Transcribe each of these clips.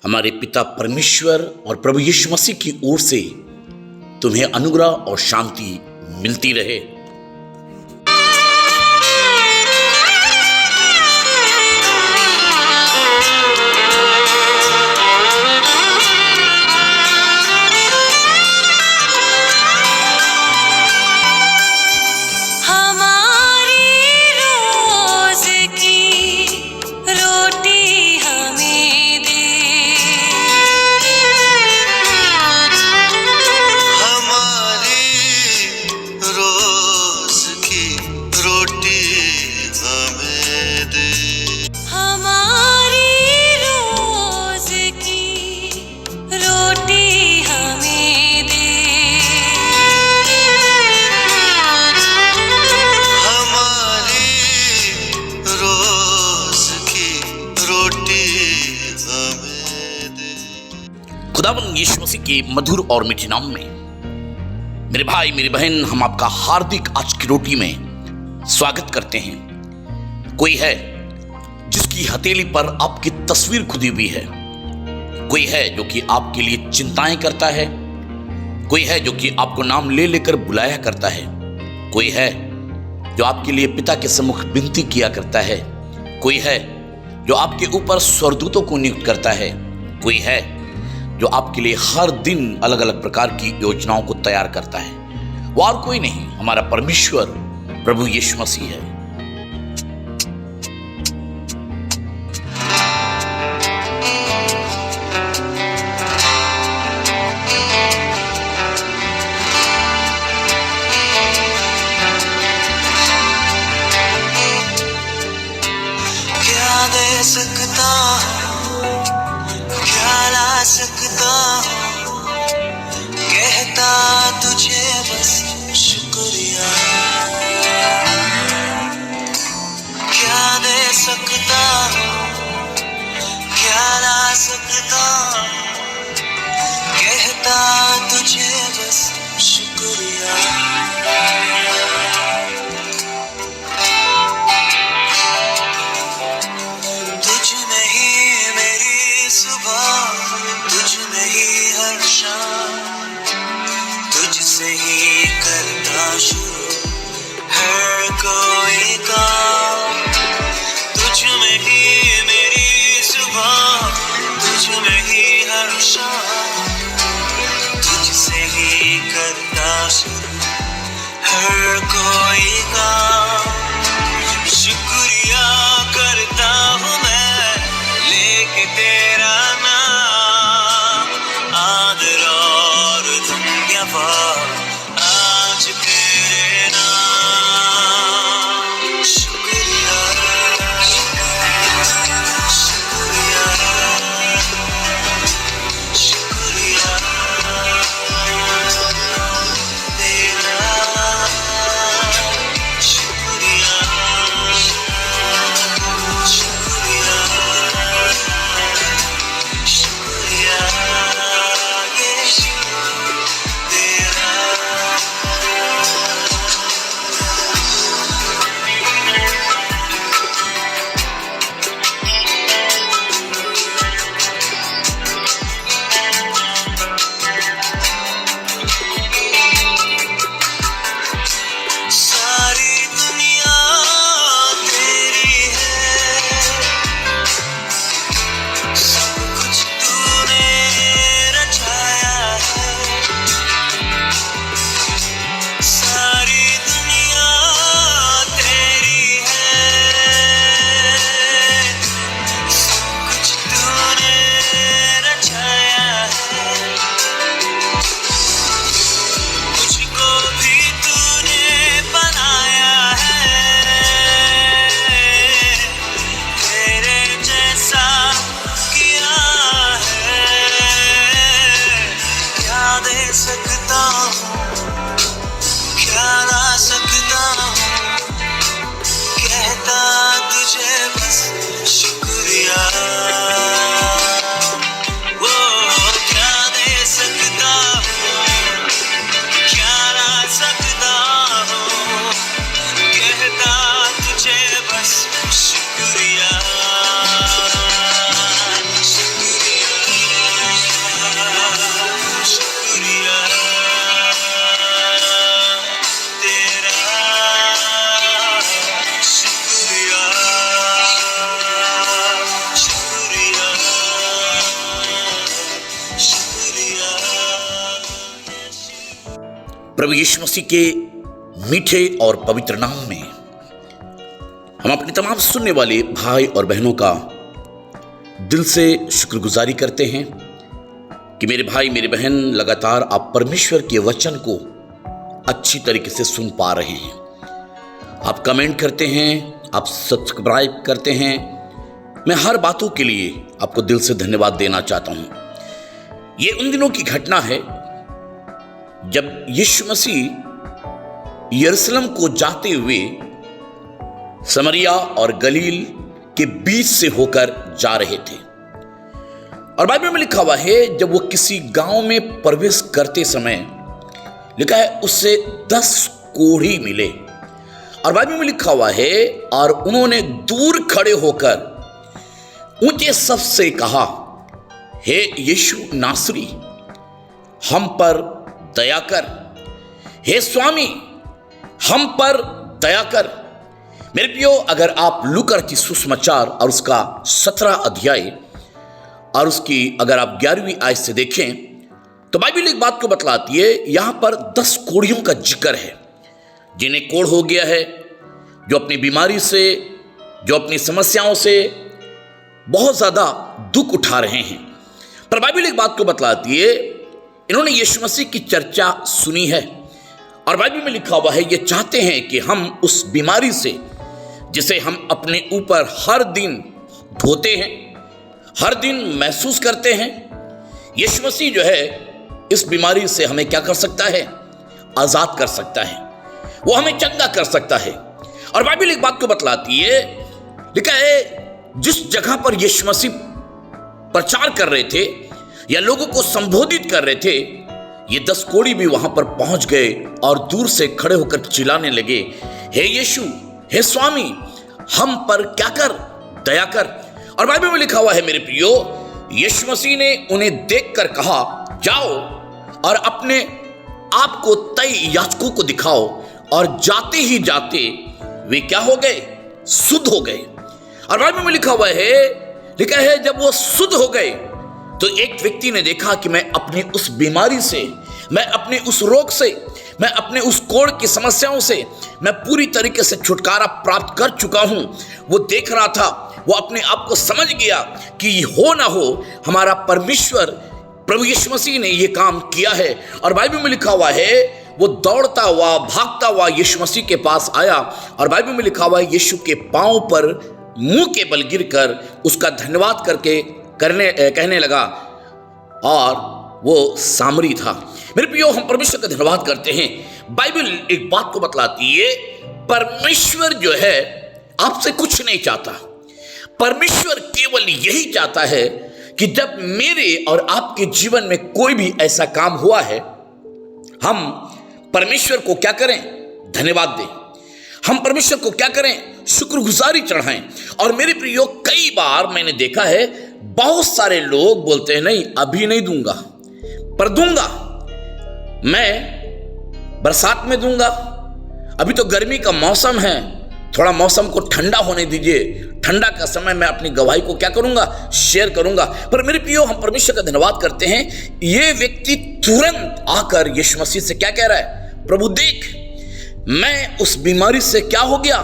हमारे पिता परमेश्वर और प्रभु यीशु मसीह की ओर से तुम्हें अनुग्रह और शांति मिलती रहे। खुदावंद यीशु मसीह के मधुर और मीठे नाम में मेरे भाई मेरी बहन, हम आपका हार्दिक आज की रोटी में स्वागत करते हैं। कोई है जिसकी हथेली पर आपकी तस्वीर खुदी हुई है, कोई है जो कि आपके लिए चिंताएं करता है, कोई है जो कि आपको नाम ले लेकर बुलाया करता है, कोई है जो आपके लिए पिता के सम्मुख विनती किया करता है, कोई है जो आपके ऊपर स्वर्गदूतों को नियुक्त करता है, कोई है जो आपके लिए हर दिन अलग अलग प्रकार की योजनाओं को तैयार करता है। वो और कोई नहीं, हमारा परमेश्वर प्रभु यीशु मसीह है। क्या दे सकता सकता कहता तुझे बस शुक्रिया। क्या दे सकता क्या ला सकता कहता तुझे बस शुक्रिया। तुझ में ही मेरी सुबह, तुझ में ही हर शाम, तुझसे ही करता शुरू हर कोई काम। तुझ में ही मेरी सुबह, तुझ में ही हर शाम, तुझसे ही करता शुरू हर कोई काम। शुक्रिया करता हूँ मैं लेके तेरा नाम, आदर और धन्यवाद आज तेरे नाम। शुक्रिया शुक्रिया शुक्रिया तेरा, शुक्रिया प्रभु यीशु मसीह के मीठे और पवित्र नाम में हम अपने तमाम सुनने वाले भाई और बहनों का दिल से शुक्रगुजारी करते हैं कि मेरे भाई मेरी बहन लगातार आप परमेश्वर के वचन को अच्छी तरीके से सुन पा रहे हैं। आप कमेंट करते हैं, आप सब्सक्राइब करते हैं। मैं हर बातों के लिए आपको दिल से धन्यवाद देना चाहता हूं। ये उन दिनों की घटना है जब यीशु मसीह यरूशलेम को जाते हुए समरिया और गलील के बीच से होकर जा रहे थे। और बाइबल में लिखा हुआ है जब वो किसी गांव में प्रवेश करते समय लिखा है उससे 10 कोढ़ी मिले। और बाइबल में लिखा हुआ है और उन्होंने दूर खड़े होकर ऊंचे शब्द से कहा, हे यीशु नासरी, हम पर दया कर। हे स्वामी, हम पर दया कर। मेरे प्रियो, अगर आप लूका की सुसमाचार और उसका 17 अध्याय और उसकी अगर आप 11वीं आयत से देखें तो बाइबल एक बात को बतलाती है। यहां पर 10 कोढ़ियों का जिक्र है जिन्हें कोढ़ हो गया है, जो अपनी बीमारी से, जो अपनी समस्याओं से बहुत ज्यादा दुख उठा रहे हैं। पर बाइबल एक बात को बतलाती है, इन्होंने यीशु मसीह की चर्चा सुनी है और बाइबल में लिखा हुआ है ये चाहते हैं कि हम उस बीमारी से, जिसे हम अपने ऊपर हर दिन ढोते हैं, हर दिन महसूस करते हैं, यीशु मसीह जो है इस बीमारी से हमें क्या कर सकता है? आजाद कर सकता है, वो हमें चंगा कर सकता है। और बाइबल एक बात को बतलाती है, लिखा है जिस जगह पर यीशु मसीह प्रचार कर रहे थे या लोगों को संबोधित कर रहे थे, ये 10 कोढ़ी भी वहां पर पहुंच गए और दूर से खड़े होकर चिल्लाने लगे, हे यीशु, हे स्वामी, हम पर क्या कर? दया कर। और बाइबल में लिखा हुआ है मेरे प्रियो, यीशु मसीह ने उन्हें देखकर कहा, जाओ और अपने आप को तय याजकों को दिखाओ। और जाते ही जाते वे क्या हो गए? शुद्ध हो गए। और बाइबल में लिखा हुआ है, लिखा है जब वो शुद्ध हो गए तो एक व्यक्ति ने देखा कि मैं अपनी उस बीमारी से, मैं अपने उस रोग से, मैं अपने उस कोढ़ की समस्याओं से मैं पूरी तरीके से छुटकारा प्राप्त कर चुका हूं। वो देख रहा था, वो अपने आप को समझ गया कि हो ना हो हमारा परमेश्वर प्रभु यीशु मसीह ने ये काम किया है। और बाइबल में लिखा हुआ है वो दौड़ता हुआ, भागता हुआ यीशु मसीह के पास आया और बाइबल में लिखा हुआ है यीशु के पांव पर मुंह के बल गिरकर उसका धन्यवाद करके कहने लगा, और वो सामरी था। मेरे प्रियो, हम परमेश्वर का धन्यवाद करते हैं। बाइबल एक बात को बतलाती है, परमेश्वर जो है आपसे कुछ नहीं चाहता। परमेश्वर केवल यही चाहता है कि जब मेरे और आपके जीवन में कोई भी ऐसा काम हुआ है, हम परमेश्वर को क्या करें? धन्यवाद दें। हम परमेश्वर को क्या करें? शुक्रगुजारी चढ़ाएं। और मेरे प्रियो, कई बार मैंने देखा है बहुत सारे लोग बोलते हैं, नहीं अभी नहीं दूंगा, पर दूंगा, मैं बरसात में दूंगा, अभी तो गर्मी का मौसम है, थोड़ा मौसम को ठंडा होने दीजिए, ठंडा का समय मैं अपनी गवाही को क्या करूंगा? शेयर करूंगा। पर मेरे प्रियो, हम परमेश्वर का धन्यवाद करते हैं, ये व्यक्ति तुरंत आकर यीशु मसीह से क्या कह रहा है? प्रभु देख, मैं उस बीमारी से क्या हो गया?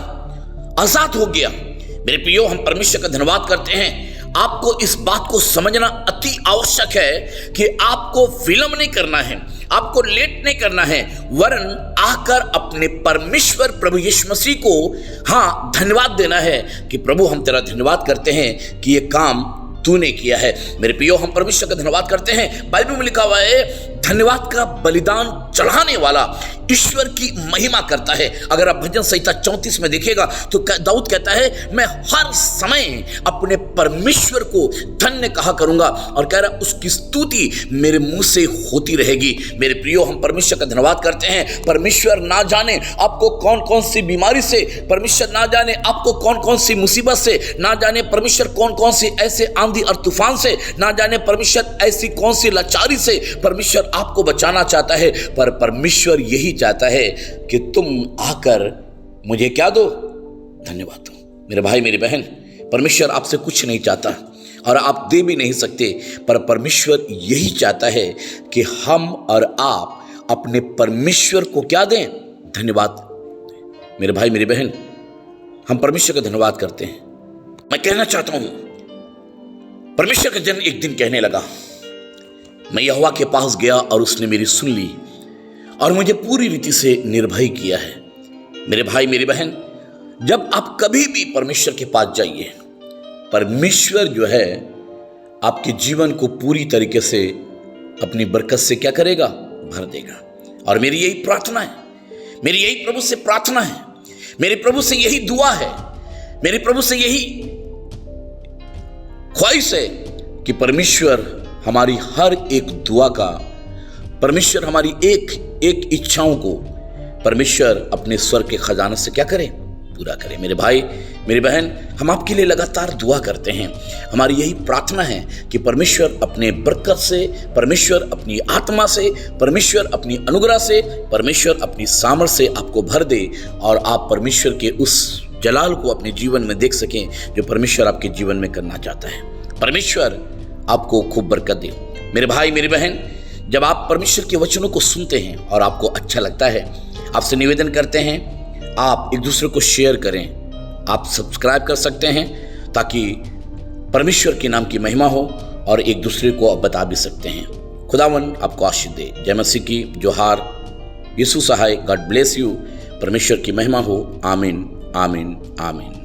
आजाद हो गया। मेरे प्रियो, हम परमेश्वर का धन्यवाद करते हैं। आपको इस बात को समझना अति आवश्यक है कि आपको विलंब नहीं करना है, आपको लेट नहीं करना है, वरन आकर अपने परमेश्वर प्रभु यीशु मसीह को धन्यवाद देना है कि प्रभु हम तेरा धन्यवाद करते हैं कि ये काम तूने किया है। मेरे प्रियो, हम परमेश्वर का धन्यवाद करते हैं। बाइबल में लिखा हुआ है, धन्यवाद का बलिदान चढ़ाने वाला ईश्वर की महिमा करता है। अगर आप भजन संहिता 34 में देखिएगा तो दाऊद कहता है, मैं हर समय अपने परमेश्वर को धन्य कहा करूंगा, और कह रहा उसकी स्तुति मेरे मुंह से होती रहेगी। मेरे प्रियो, हम परमेश्वर का धन्यवाद करते हैं। परमेश्वर ना जाने आपको कौन कौन सी बीमारी से, परमेश्वर ना जाने आपको कौन कौन सी मुसीबत से, ना जाने परमेश्वर कौन कौन सी ऐसे आंधी और तूफान से, ना जाने परमेश्वर ऐसी कौन सी लाचारी से परमेश्वर आपको बचाना चाहता है। पर परमेश्वर यही चाहता है कि तुम आकर मुझे क्या दो? धन्यवाद दो। मेरे भाई मेरी बहन, परमेश्वर आपसे कुछ नहीं चाहता और आप दे भी नहीं सकते, पर परमेश्वर यही चाहता है कि हम और आप अपने परमेश्वर को क्या दें? धन्यवाद। मेरे भाई मेरी बहन, हम परमेश्वर का धन्यवाद करते हैं। मैं कहना चाहता हूं, परमेश्वर का जन एक दिन कहने लगा, मैं यहोवा के पास गया और उसने मेरी सुन ली और मुझे पूरी रीति से निर्भय किया है। मेरे भाई मेरी बहन, जब आप कभी भी परमेश्वर के पास जाइए, परमेश्वर जो है आपके जीवन को पूरी तरीके से अपनी बरकत से क्या करेगा? भर देगा। और मेरी यही प्रार्थना है, मेरी यही प्रभु से प्रार्थना है, मेरे प्रभु से यही दुआ है, मेरे प्रभु से यही ख्वाहिश है कि परमेश्वर हमारी हर एक दुआ का, परमेश्वर हमारी एक एक इच्छाओं को परमेश्वर अपने स्वर्ग के खजाने से क्या करे? पूरा करे। मेरे भाई मेरी बहन, हम आपके लिए लगातार दुआ करते हैं। हमारी यही प्रार्थना है कि परमेश्वर अपने बरकत से, परमेश्वर अपनी आत्मा से, परमेश्वर अपनी अनुग्रह से, परमेश्वर अपनी सामर्थ्य से आपको भर दे और आप परमेश्वर के उस जलाल को अपने जीवन में देख सकें जो परमेश्वर आपके जीवन में करना चाहता है। परमेश्वर आपको खूब बरकत दे। मेरे भाई मेरी बहन, जब आप परमेश्वर के वचनों को सुनते हैं और आपको अच्छा लगता है, आपसे निवेदन करते हैं आप एक दूसरे को शेयर करें। आप सब्सक्राइब कर सकते हैं ताकि परमेश्वर के नाम की महिमा हो और एक दूसरे को आप बता भी सकते हैं। खुदावन आपको आशीष दे। जय मसीह की जोहार। यीशु सहाय। God bless you. परमेश्वर की महिमा हो। आमीन, आमीन, आमीन।